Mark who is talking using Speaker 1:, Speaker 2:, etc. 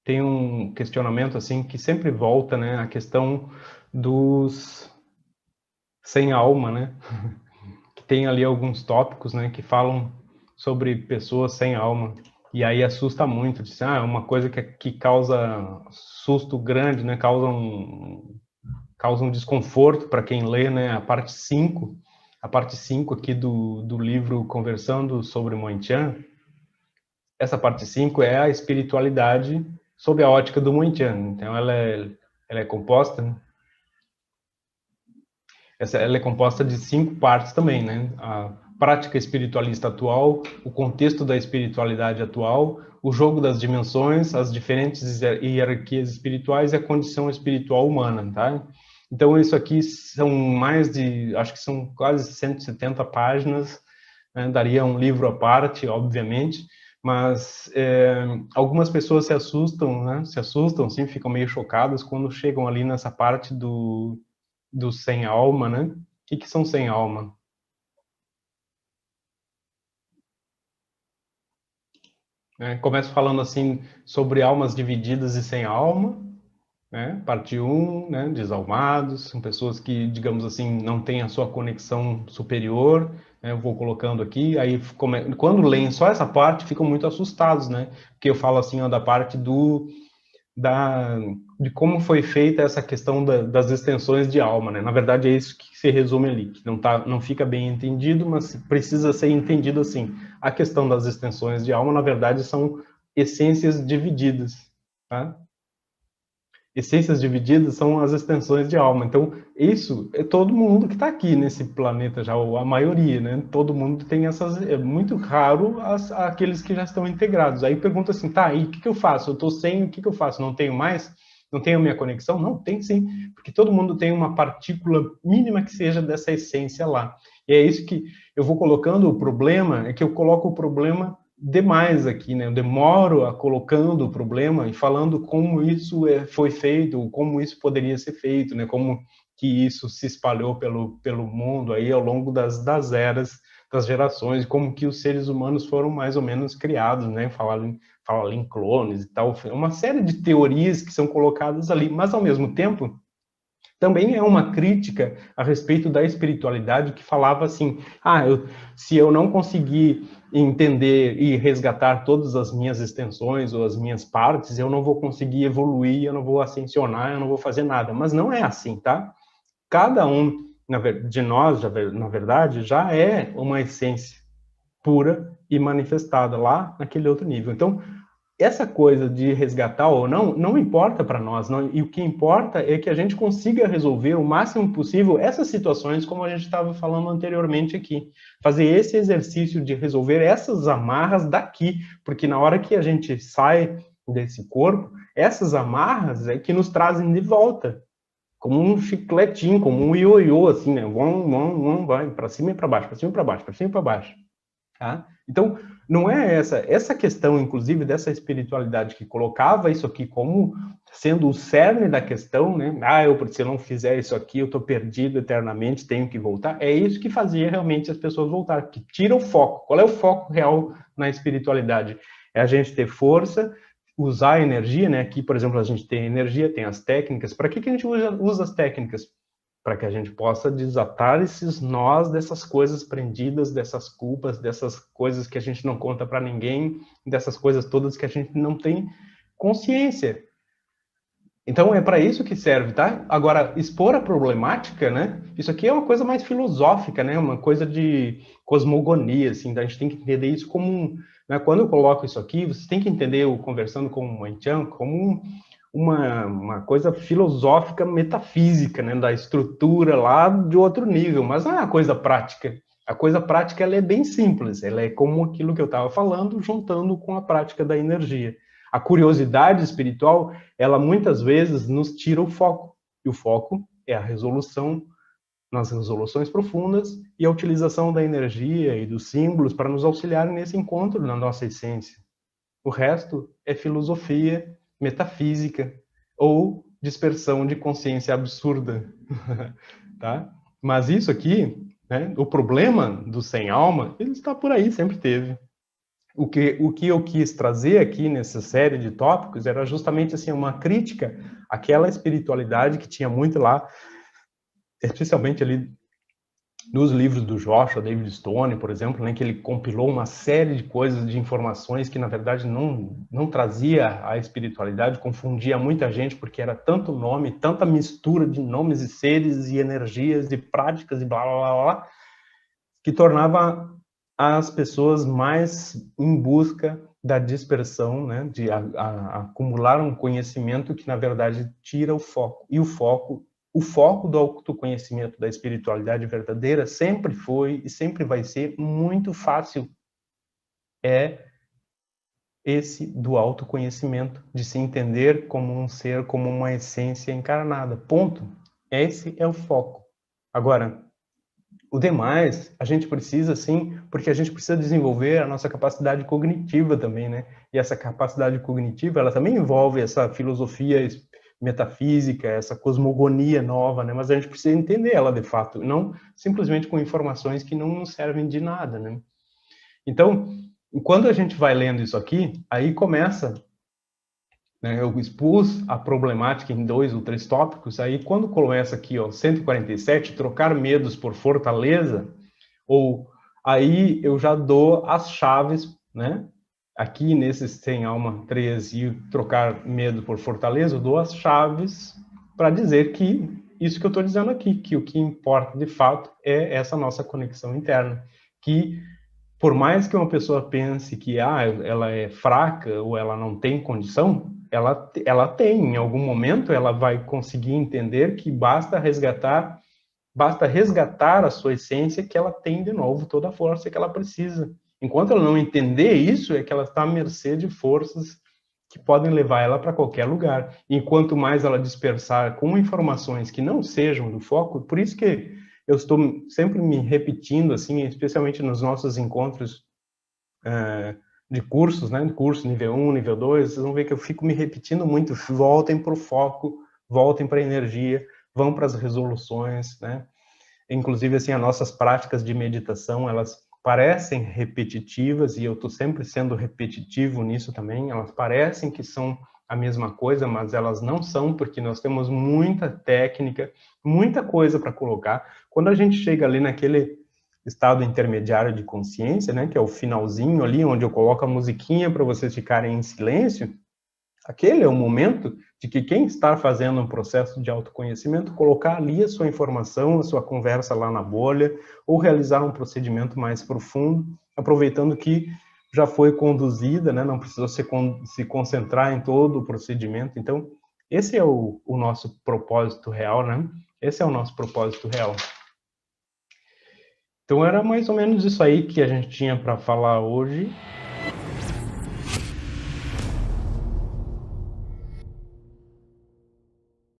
Speaker 1: tem um questionamento assim que sempre volta, né, a questão dos sem alma, né? Que tem ali alguns tópicos, né, que falam sobre pessoas sem alma. E aí assusta muito, diz, é uma coisa que causa susto grande, né? Causa um desconforto para quem lê, né? A parte 5 aqui do livro Conversando sobre Mointian. Essa parte 5 é a espiritualidade sob a ótica do Mointian. Então ela é composta, né? Ela é composta de 5 partes também, né? A prática espiritualista atual, o contexto da espiritualidade atual, o jogo das dimensões, as diferentes hierarquias espirituais e a condição espiritual humana, tá? Então isso aqui são acho que são quase 170 páginas, né? Daria um livro à parte, obviamente, mas algumas pessoas se assustam, né? Se assustam, sim, ficam meio chocadas quando chegam ali nessa parte do sem alma, né? O que são sem alma? Começo falando assim sobre almas divididas e sem alma, né? Parte 1, né? Desalmados, são pessoas que, digamos assim, não têm a sua conexão superior, né? Eu vou colocando aqui, aí quando leem só essa parte, ficam muito assustados, né? Porque eu falo assim, ó, da parte da, de como foi feita essa questão das extensões de alma, né? Na verdade, é isso que se resume ali, que não fica bem entendido, mas precisa ser entendido assim. A questão das extensões de alma, na verdade, são essências divididas, tá? Essências divididas são as extensões de alma. Então, isso é todo mundo que está aqui nesse planeta já, ou a maioria, né? Todo mundo tem essas. É muito raro aqueles que já estão integrados. Aí pergunta assim, tá, e o que eu faço? Eu estou sem, o que eu faço? Não tenho mais? Não tenho a minha conexão? Não, tem sim, porque todo mundo tem uma partícula mínima que seja dessa essência lá. E é isso que eu vou colocando o problema, é que eu coloco o problema demais aqui, né? Eu demoro a colocando o problema e falando como isso foi feito, como isso poderia ser feito, né? Como que isso se espalhou pelo mundo aí ao longo das eras, das gerações, como que os seres humanos foram mais ou menos criados, né? Falar em clones e tal, uma série de teorias que são colocadas ali, mas ao mesmo tempo também é uma crítica a respeito da espiritualidade que falava assim, se eu não conseguir entender e resgatar todas as minhas extensões ou as minhas partes, eu não vou conseguir evoluir, eu não vou ascensionar, eu não vou fazer nada. Mas não é assim, tá? Cada um de nós, na verdade, já é uma essência pura e manifestada lá naquele outro nível. Então, essa coisa de resgatar ou não, não importa para nós. Não, e o que importa é que a gente consiga resolver o máximo possível essas situações, como a gente estava falando anteriormente aqui. Fazer esse exercício de resolver essas amarras daqui, porque na hora que a gente sai desse corpo, essas amarras é que nos trazem de volta, como um chicletinho, como um ioiô, assim, né? Vai para cima e para baixo, para cima e para baixo, para cima e para baixo. Tá? Então, não é essa questão, inclusive, dessa espiritualidade que colocava isso aqui como sendo o cerne da questão, né? Se eu não fizer isso aqui, eu estou perdido eternamente, tenho que voltar. É isso que fazia realmente as pessoas voltar, que tira o foco. Qual é o foco real na espiritualidade? É a gente ter força, usar a energia, né? Aqui, por exemplo, a gente tem energia, tem as técnicas. Para que a gente usa as técnicas? Para que a gente possa desatar esses nós dessas coisas prendidas, dessas culpas, dessas coisas que a gente não conta para ninguém, dessas coisas todas que a gente não tem consciência. Então é para isso que serve, tá? Agora, expor a problemática, né? Isso aqui é uma coisa mais filosófica, né? Uma coisa de cosmogonia, assim, a gente tem que entender isso como né? Quando eu coloco isso aqui, vocês têm que entender o Conversando com o Mointian como uma coisa filosófica, metafísica, né? Da estrutura lá de outro nível, mas não é uma coisa prática. A coisa prática ela é bem simples, ela é como aquilo que eu estava falando, juntando com a prática da energia. A curiosidade espiritual, ela muitas vezes nos tira o foco, e o foco é a resolução nas resoluções profundas e a utilização da energia e dos símbolos para nos auxiliarem nesse encontro na nossa essência. O resto é filosofia, metafísica ou dispersão de consciência absurda, tá? Mas isso aqui, né, o problema do sem alma, ele está por aí, sempre teve. o que eu quis trazer aqui nessa série de tópicos era justamente assim uma crítica àquela espiritualidade que tinha muito lá, especialmente ali nos livros do Joshua David Stone, por exemplo, né, que ele compilou uma série de coisas, de informações que na verdade não trazia a espiritualidade, confundia muita gente porque era tanto nome, tanta mistura de nomes e seres e energias e práticas e blá blá blá, blá, que tornava as pessoas mais em busca da dispersão, né, de acumular um conhecimento que na verdade tira o foco. E o foco do autoconhecimento, da espiritualidade verdadeira sempre foi e sempre vai ser muito fácil. É esse do autoconhecimento, de se entender como um ser, como uma essência encarnada. Ponto. Esse é o foco. Agora, o demais, a gente precisa sim, porque a gente precisa desenvolver a nossa capacidade cognitiva também, né? E essa capacidade cognitiva, ela também envolve essa filosofia metafísica, essa cosmogonia nova, né? Mas a gente precisa entender ela de fato, não simplesmente com informações que não nos servem de nada, né? Então, quando a gente vai lendo isso aqui, aí começa, né, eu expus a problemática em 2 ou 3 tópicos, aí quando começa aqui, ó, 147, trocar medos por fortaleza, ou aí eu já dou as chaves, né? Aqui nesse Sem Alma 3 e trocar medo por fortaleza, eu dou as chaves para dizer que isso que eu estou dizendo aqui, que o que importa de fato é essa nossa conexão interna, que por mais que uma pessoa pense que ela é fraca ou ela não tem condição, ela tem, em algum momento ela vai conseguir entender que basta resgatar a sua essência que ela tem de novo toda a força que ela precisa. Enquanto ela não entender isso, é que ela está à mercê de forças que podem levar ela para qualquer lugar. E quanto mais ela dispersar com informações que não sejam do foco, por isso que eu estou sempre me repetindo, assim, especialmente nos nossos encontros de cursos, né? Curso nível 1, nível 2, vocês vão ver que eu fico me repetindo muito. Voltem para o foco, voltem para a energia, vão para as resoluções, né? Inclusive, assim, as nossas práticas de meditação, elas parecem repetitivas, e eu estou sempre sendo repetitivo nisso também, elas parecem que são a mesma coisa, mas elas não são, porque nós temos muita técnica, muita coisa para colocar. Quando a gente chega ali naquele estado intermediário de consciência, né, que é o finalzinho ali, onde eu coloco a musiquinha para vocês ficarem em silêncio, aquele é o momento de que quem está fazendo um processo de autoconhecimento colocar ali a sua informação, a sua conversa lá na bolha, ou realizar um procedimento mais profundo, aproveitando que já foi conduzida, né? Não precisou se concentrar em todo o procedimento. Então, esse é o nosso propósito real, né? Esse é o nosso propósito real. Então, era mais ou menos isso aí que a gente tinha para falar hoje.